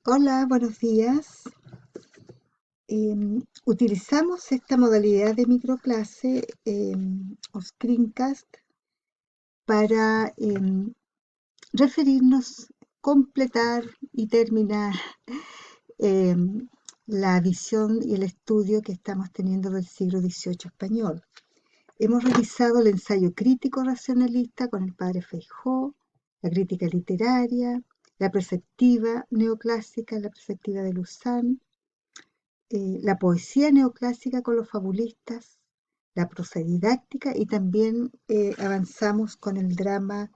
Hola, buenos días. Utilizamos esta modalidad de microclase o screencast para referirnos, completar y terminar em, la visión y el estudio que estamos teniendo del siglo XVIII español. Hemos revisado el ensayo crítico racionalista con el padre Feijó, la crítica literaria, la perspectiva neoclásica, la perspectiva de Luzán, la poesía neoclásica con los fabulistas, la prosa didáctica y también avanzamos con el drama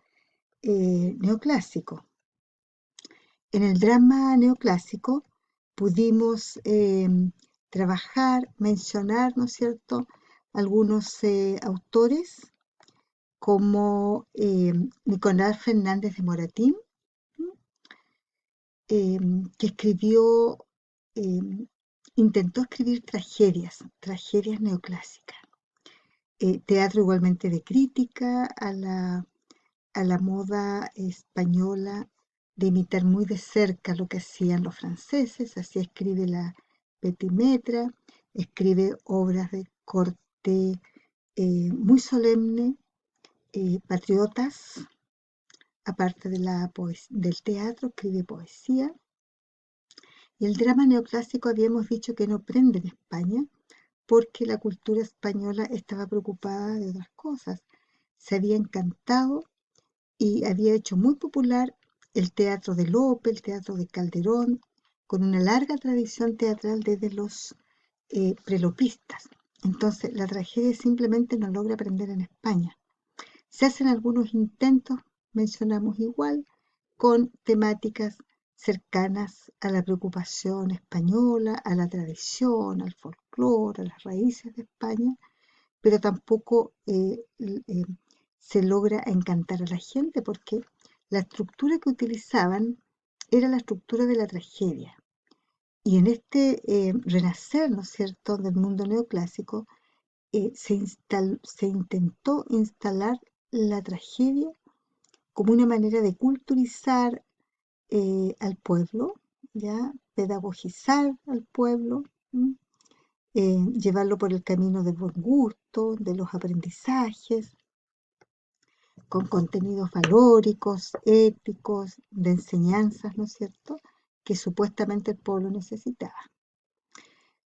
neoclásico. En el drama neoclásico pudimos trabajar, mencionar, ¿no es cierto?, algunos autores como Nicolás Fernández de Moratín, que escribió, eh, intentó escribir tragedias neoclásicas. Teatro igualmente de crítica a la moda española de imitar muy de cerca lo que hacían los franceses. Así escribe la Petimetra, escribe obras de corte muy solemne, patriotas, aparte de del teatro, escribe poesía. Y el drama neoclásico habíamos dicho que no prende en España porque la cultura española estaba preocupada de otras cosas. Se había encantado y había hecho muy popular el teatro de Lope, el teatro de Calderón, con una larga tradición teatral desde los prelopistas. Entonces, la tragedia simplemente no logra prender en España. Se hacen algunos intentos, mencionamos igual, con temáticas cercanas a la preocupación española, a la tradición, al folclore, a las raíces de España, pero tampoco se logra encantar a la gente porque la estructura que utilizaban era la estructura de la tragedia. Y en este renacer, ¿no es cierto?, del mundo neoclásico, se intentó instalar la tragedia como una manera de culturizar al pueblo, ¿ya? Pedagogizar al pueblo, ¿m? Llevarlo por el camino del buen gusto, de los aprendizajes, con contenidos valóricos, éticos, de enseñanzas, ¿no es cierto?, que supuestamente el pueblo necesitaba.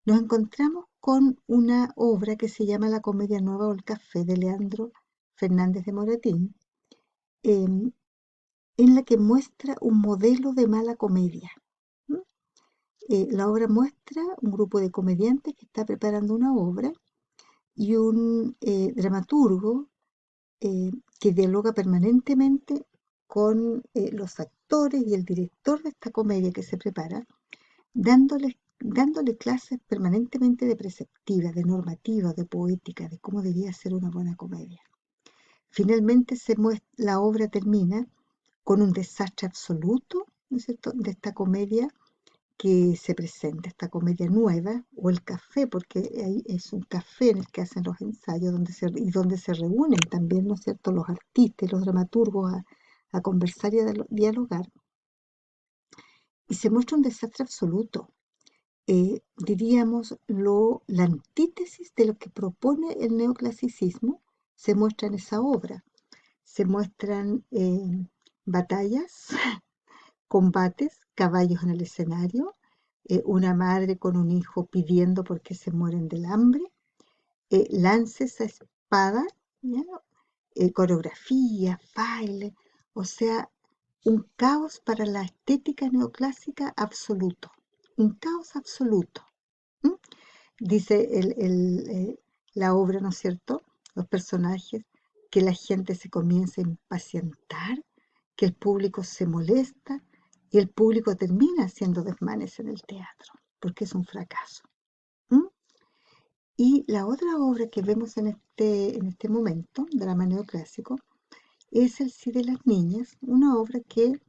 Nos encontramos con una obra que se llama La Comedia Nueva o El Café de Leandro Fernández de Moratín, em, en la que muestra un modelo de mala comedia. ¿M? La obra muestra un grupo de comediantes que está preparando una obra y un dramaturgo que dialoga permanentemente con los actores y el director de esta comedia que se prepara, dándole clases permanentemente de preceptiva, de normativa, de poética, de cómo debía ser una buena comedia. Finalmente la obra termina con un desastre absoluto, ¿no es cierto?, de esta comedia que se presenta, esta comedia nueva, o el café, porque ahí es un café en el que hacen los ensayos y donde se reúnen también, ¿no es cierto?, los artistas y los dramaturgos a conversar y a dialogar. Y se muestra un desastre absoluto. Diríamos, la antítesis de lo que propone el neoclasicismo se muestra en esa obra. Se muestran batallas, combates, caballos en el escenario, una madre con un hijo pidiendo porque se mueren del hambre, lances a espada, ¿ya? Coreografía, baile, o sea, un caos para la estética neoclásica absoluto, un caos absoluto. ¿M? Dice la obra, ¿no es cierto?, los personajes, que la gente se comienza a impacientar, que el público se molesta y el público termina haciendo desmanes en el teatro, porque es un fracaso. ¿M? Y la otra obra que vemos en este momento, drama neoclásico, es El sí de las niñas, una obra que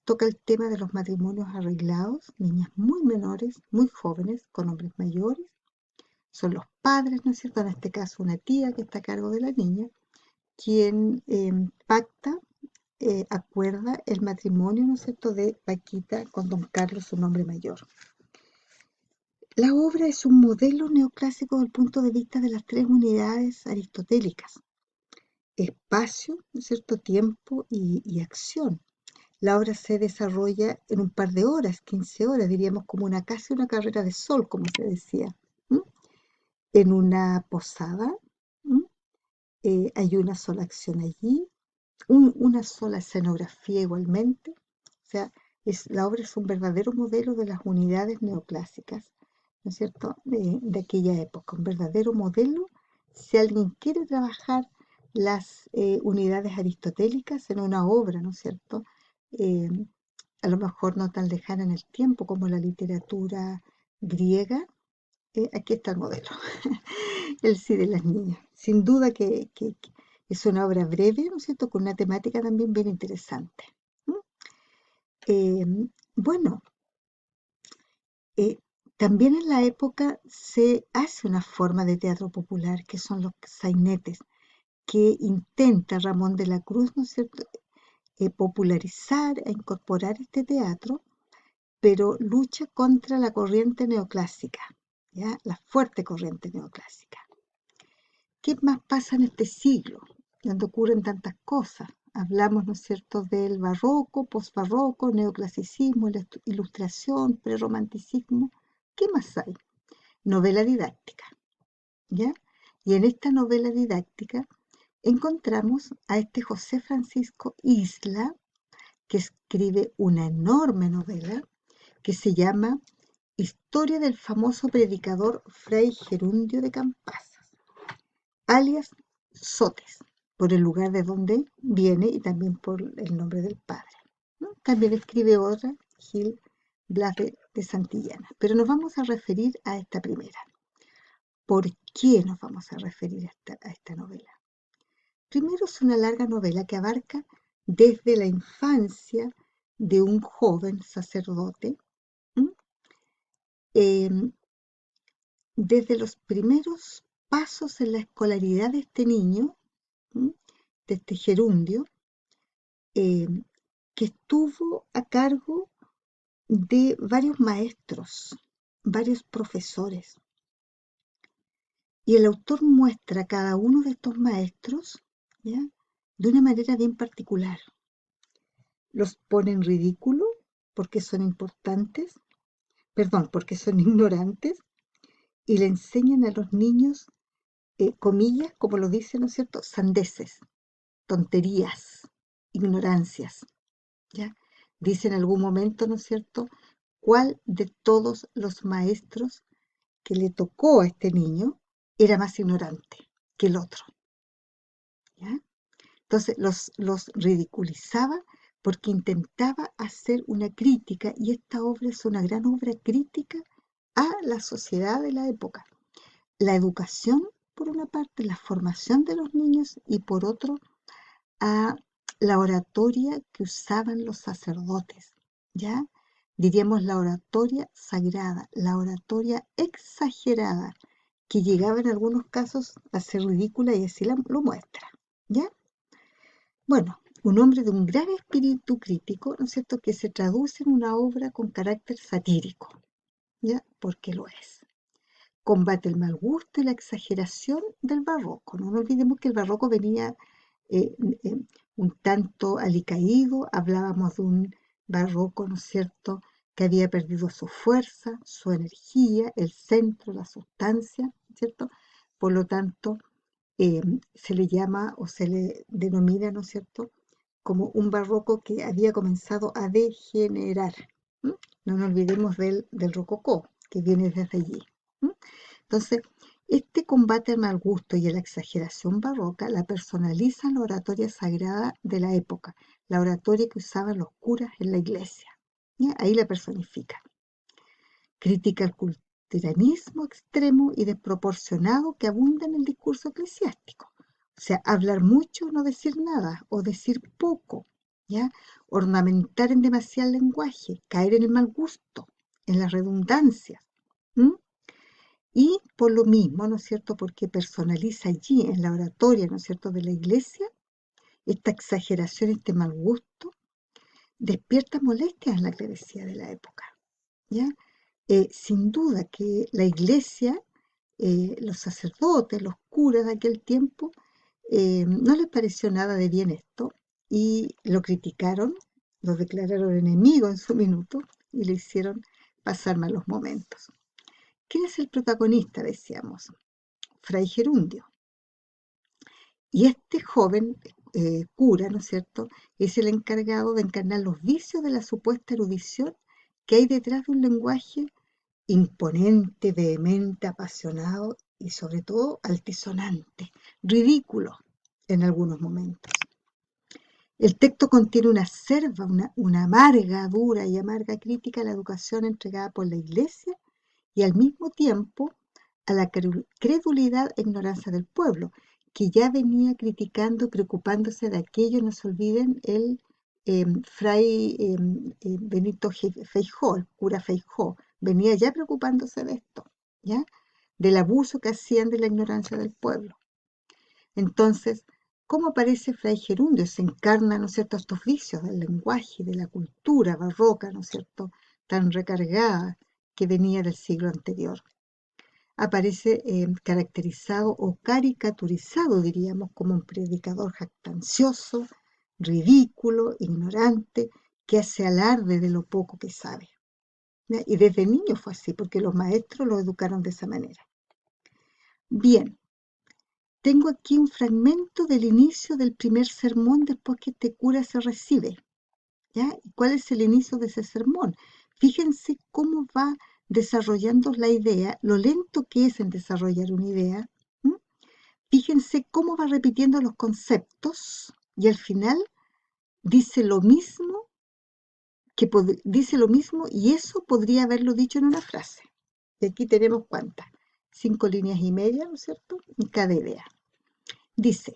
toca el tema de los matrimonios arreglados, niñas muy menores, muy jóvenes, con hombres mayores. Son los padres, ¿no es cierto?, en este caso una tía que está a cargo de la niña, quien pacta acuerda el matrimonio, ¿no es cierto?, de Paquita con don Carlos, su nombre mayor. La obra es un modelo neoclásico desde el punto de vista de las tres unidades aristotélicas: espacio, ¿no es cierto?, tiempo y acción. La obra se desarrolla en un par de horas, 15 horas, diríamos como casi una carrera de sol, como se decía, ¿m? En una posada. ¿M? Hay una sola acción allí, una sola escenografía igualmente. O sea, la obra es un verdadero modelo de las unidades neoclásicas, ¿no es cierto?, de aquella época, un verdadero modelo si alguien quiere trabajar las unidades aristotélicas en una obra, ¿no es cierto?, Eh, a lo mejor no tan lejana en el tiempo como la literatura griega. Aquí está el modelo, el sí de las niñas. Sin duda que es una obra breve, ¿no es cierto?, con una temática también bien interesante. ¿M? Bueno, eh, también en la época se hace una forma de teatro popular que son los sainetes, que intenta Ramón de la Cruz, ¿no es cierto?, popularizar e incorporar este teatro, pero lucha contra la corriente neoclásica, ¿ya? La fuerte corriente neoclásica. ¿Qué más pasa en este siglo, donde ocurren tantas cosas? Hablamos, ¿no es cierto?, del barroco, posbarroco, neoclasicismo, la ilustración, prerromanticismo. ¿Qué más hay? Novela didáctica, ¿ya? Y en esta novela didáctica encontramos a este José Francisco Isla, que escribe una enorme novela que se llama Historia del famoso predicador Fray Gerundio de Campasas, alias Sotes, por el lugar de donde viene y también por el nombre del padre, ¿no? También escribe otra, Gil Blas de Santillana, pero nos vamos a referir a esta primera. ¿Por qué nos vamos a referir a esta novela? Primero, es una larga novela que abarca desde la infancia de un joven sacerdote, eh, desde los primeros pasos en la escolaridad de este niño, ¿m? De este gerundio, eh, que estuvo a cargo de varios maestros, varios profesores. Y el autor muestra a cada uno de estos maestros, ¿ya?, de una manera bien particular. Los pone en ridículo porque son importantes, perdón, porque son ignorantes, y le enseñan a los niños, comillas, como lo dice, ¿no es cierto?, sandeces, tonterías, ignorancias, ¿ya? Dice en algún momento, ¿no es cierto?, cuál de todos los maestros que le tocó a este niño era más ignorante que el otro, ¿ya? Entonces los ridiculizaba porque intentaba hacer una crítica, y esta obra es una gran obra crítica a la sociedad de la época. La educación, por una parte, la formación de los niños, y por otro, a la oratoria que usaban los sacerdotes, ¿ya? Diríamos la oratoria sagrada, la oratoria exagerada, que llegaba en algunos casos a ser ridícula, y así lo muestra, ¿ya? Bueno, un hombre de un gran espíritu crítico, ¿no es cierto?, que se traduce en una obra con carácter satírico, ¿ya? Porque lo es. Combate el mal gusto y la exageración del barroco. No nos olvidemos que el barroco venía eh, eh, un tanto alicaído. Hablábamos de un barroco, ¿no es cierto?, que había perdido su fuerza, su energía, el centro, la sustancia, ¿cierto? Por lo tanto, se le llama o se le denomina, ¿no es cierto?, como un barroco que había comenzado a degenerar. ¿M? No nos olvidemos del rococó, que viene desde allí. ¿M? Entonces, este combate al mal gusto y a la exageración barroca la personaliza la oratoria sagrada de la época, la oratoria que usaban los curas en la iglesia. ¿Ya? Ahí la personifica. Critica el culteranismo extremo y desproporcionado que abunda en el discurso eclesiástico. O sea, hablar mucho, no decir nada, o decir poco, ¿ya? Ornamentar en demasiado lenguaje, caer en el mal gusto, en las redundancias. ¿M? Y por lo mismo, ¿no es cierto?, porque personaliza allí en la oratoria, ¿no es cierto?, de la iglesia, esta exageración, este mal gusto, despierta molestias en la clerecía de la época, ¿ya? Sin duda que la iglesia, los sacerdotes, los curas de aquel tiempo, no les pareció nada de bien esto y lo criticaron, lo declararon enemigo en su minuto y le hicieron pasar malos momentos. ¿Quién es el protagonista? Decíamos, Fray Gerundio. Y este joven cura, ¿no es cierto?, es el encargado de encarnar los vicios de la supuesta erudición que hay detrás de un lenguaje imponente, vehemente, apasionado y sobre todo altisonante, ridículo en algunos momentos. El texto contiene una acerba, una amarga, dura y amarga crítica a la educación entregada por la Iglesia y al mismo tiempo a la credulidad e ignorancia del pueblo, que ya venía criticando y preocupándose de aquello. No se olviden el fray Benito Feijó, el cura Feijó, venía ya preocupándose de esto, ¿ya? Del abuso que hacían de la ignorancia del pueblo. Entonces, ¿cómo aparece Fray Gerundio? Se encarna, ¿no es cierto?, estos vicios del lenguaje, de la cultura barroca, ¿no es cierto?, tan recargada que venía del siglo anterior. Aparece caracterizado o caricaturizado, diríamos, como un predicador jactancioso, ridículo, ignorante, que hace alarde de lo poco que sabe. ¿Ya? Y desde niño fue así, porque los maestros lo educaron de esa manera. Bien, tengo aquí un fragmento del inicio del primer sermón después que este cura se recibe. ¿Ya? ¿Y cuál es el inicio de ese sermón? Fíjense cómo va desarrollando la idea, lo lento que es en desarrollar una idea. ¿M? Fíjense cómo va repitiendo los conceptos y al final dice lo mismo dice lo mismo y eso podría haberlo dicho en una frase. Y aquí tenemos cuántas, 5 líneas y media, ¿no es cierto?, en cada idea. Dice: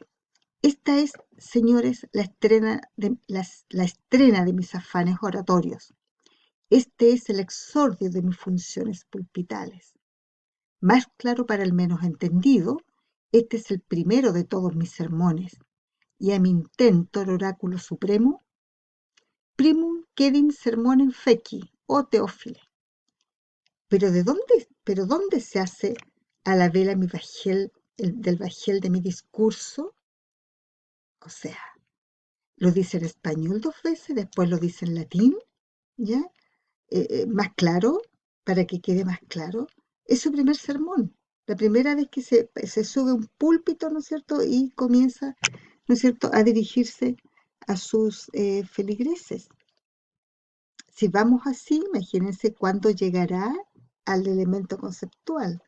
esta es, señores, la estrena de mis afanes oratorios. Este es el exordio de mis funciones pulpitales. Más claro para el menos entendido, este es el primero de todos mis sermones, y a mi intento el oráculo supremo, primum quedim sermonem feci, oh Teófile. Pero dónde se hace a la vela mi bajel, del bajel de mi discurso? O sea, lo dice en español 2 veces, después lo dice en latín, ¿ya? Más claro, para que quede más claro, es su primer sermón, la primera vez que se sube a un púlpito, ¿no es cierto?, y comienza, ¿no es cierto?, a dirigirse a sus feligreses. Si vamos así, imagínense cuándo llegará al elemento conceptual,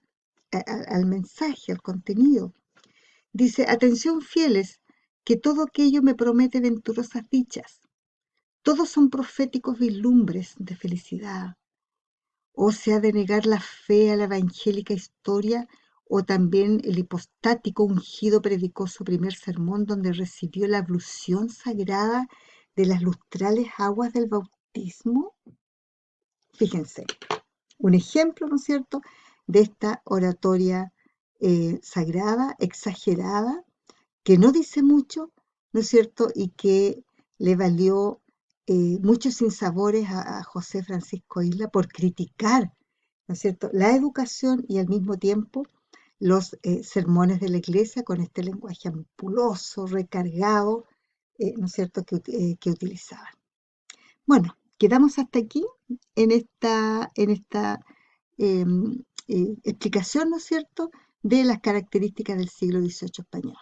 al mensaje, al contenido. Dice: atención fieles, que todo aquello me promete venturosas dichas. Todos son proféticos vislumbres de felicidad. O se ha de negar la fe a la evangélica historia, o también el hipostático ungido predicó su primer sermón donde recibió la ablución sagrada de las lustrales aguas del bautismo. Fíjense, un ejemplo, ¿no es cierto?, de esta oratoria sagrada, exagerada, que no dice mucho, ¿no es cierto?, y que le valió muchos sinsabores a José Francisco Isla por criticar, ¿no es cierto?, la educación y al mismo tiempo los sermones de la iglesia con este lenguaje ampuloso, recargado, ¿no es cierto?, que utilizaban. Bueno, quedamos hasta aquí en esta explicación, ¿no es cierto?, de las características del siglo XVIII español.